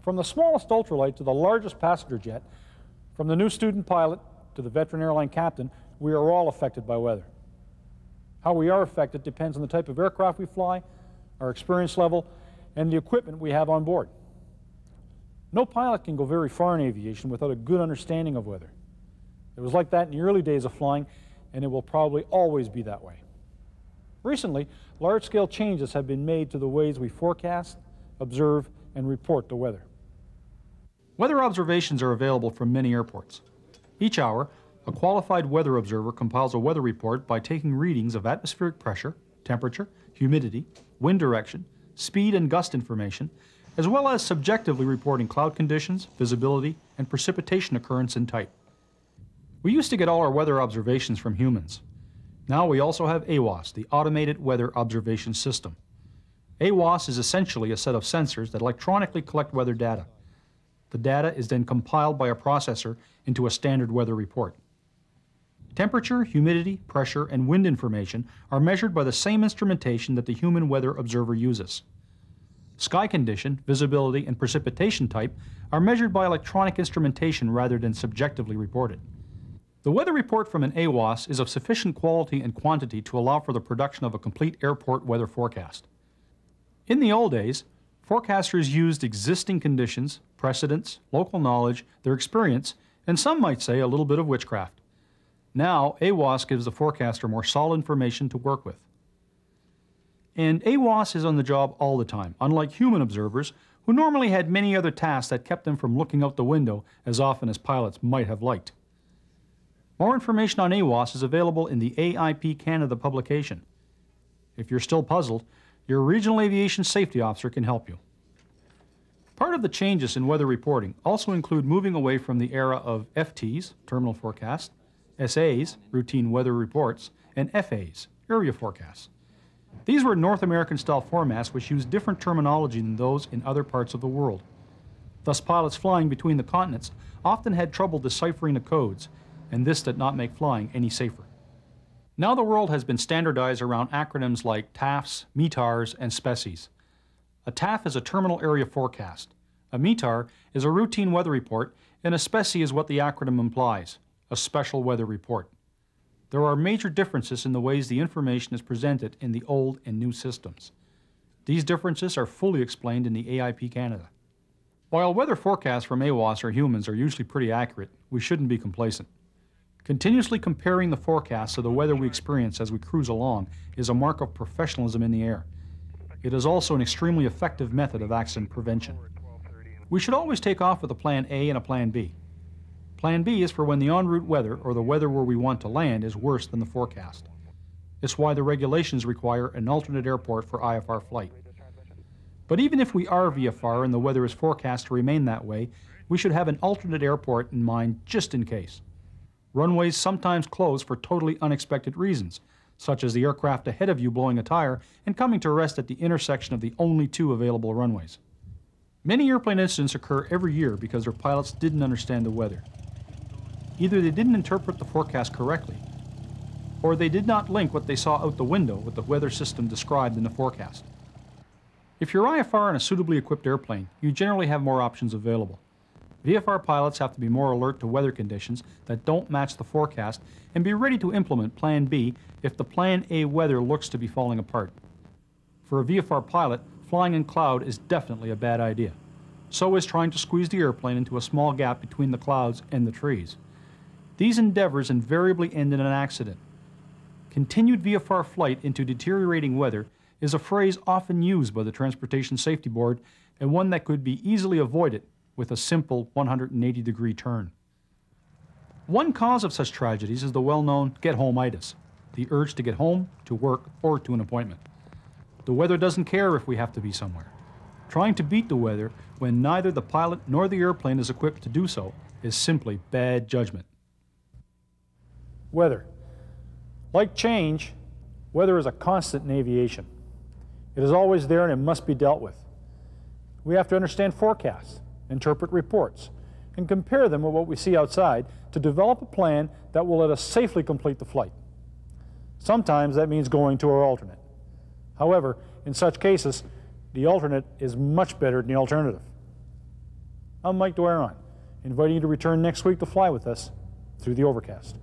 From the smallest ultralight to the largest passenger jet, from the new student pilot to the veteran airline captain, we are all affected by weather. How we are affected depends on the type of aircraft we fly, our experience level, and the equipment we have on board. No pilot can go very far in aviation without a good understanding of weather. It was like that in the early days of flying, and it will probably always be that way. Recently, large-scale changes have been made to the ways we forecast, observe, and report the weather. Weather observations are available from many airports. Each hour, a qualified weather observer compiles a weather report by taking readings of atmospheric pressure, temperature, humidity, wind direction, speed and gust information, as well as subjectively reporting cloud conditions, visibility, and precipitation occurrence and type. We used to get all our weather observations from humans. Now we also have AWOS, the Automated Weather Observation System. AWOS is essentially a set of sensors that electronically collect weather data. The data is then compiled by a processor into a standard weather report. Temperature, humidity, pressure, and wind information are measured by the same instrumentation that the human weather observer uses. Sky condition, visibility, and precipitation type are measured by electronic instrumentation rather than subjectively reported. The weather report from an AWOS is of sufficient quality and quantity to allow for the production of a complete airport weather forecast. In the old days, forecasters used existing conditions, precedents, local knowledge, their experience, and some might say a little bit of witchcraft. Now, AWOS gives the forecaster more solid information to work with. And AWOS is on the job all the time, unlike human observers, who normally had many other tasks that kept them from looking out the window as often as pilots might have liked. More information on AWOS is available in the AIP Canada publication. If you're still puzzled, your Regional Aviation Safety Officer can help you. Part of the changes in weather reporting also include moving away from the era of FTs, terminal forecast, SAs, routine weather reports, and FAs, area forecasts. These were North American-style formats which used different terminology than those in other parts of the world. Thus, pilots flying between the continents often had trouble deciphering the codes, and this did not make flying any safer. Now the world has been standardized around acronyms like TAFs, METARs, and SPECIs. A TAF is a terminal area forecast. A METAR is a routine weather report, and a SPECI is what the acronym implies, a special weather report. There are major differences in the ways the information is presented in the old and new systems. These differences are fully explained in the AIP Canada. While weather forecasts from AWOS or humans are usually pretty accurate, we shouldn't be complacent. Continuously comparing the forecasts to the weather we experience as we cruise along is a mark of professionalism in the air. It is also an extremely effective method of accident prevention. We should always take off with a Plan A and a Plan B. Plan B is for when the en route weather, or the weather where we want to land, is worse than the forecast. It's why the regulations require an alternate airport for IFR flight. But even if we are VFR and the weather is forecast to remain that way, we should have an alternate airport in mind just in case. Runways sometimes close for totally unexpected reasons, such as the aircraft ahead of you blowing a tire and coming to rest at the intersection of the only two available runways. Many airplane incidents occur every year because their pilots didn't understand the weather. Either they didn't interpret the forecast correctly, or they did not link what they saw out the window with the weather system described in the forecast. If you're IFR in a suitably equipped airplane, you generally have more options available. VFR pilots have to be more alert to weather conditions that don't match the forecast and be ready to implement Plan B if the Plan A weather looks to be falling apart. For a VFR pilot, flying in cloud is definitely a bad idea. So is trying to squeeze the airplane into a small gap between the clouds and the trees. These endeavors invariably end in an accident. Continued VFR flight into deteriorating weather is a phrase often used by the Transportation Safety Board and one that could be easily avoided with a simple 180-degree turn. One cause of such tragedies is the well-known get-home-itis, the urge to get home, to work, or to an appointment. The weather doesn't care if we have to be somewhere. Trying to beat the weather when neither the pilot nor the airplane is equipped to do so is simply bad judgment. Weather. Like change, weather is a constant in aviation. It is always there and it must be dealt with. We have to understand forecasts, interpret reports, and compare them with what we see outside to develop a plan that will let us safely complete the flight. Sometimes that means going to our alternate. However, in such cases, the alternate is much better than the alternative. I'm Mike Doiron, inviting you to return next week to fly with us through the Overcast.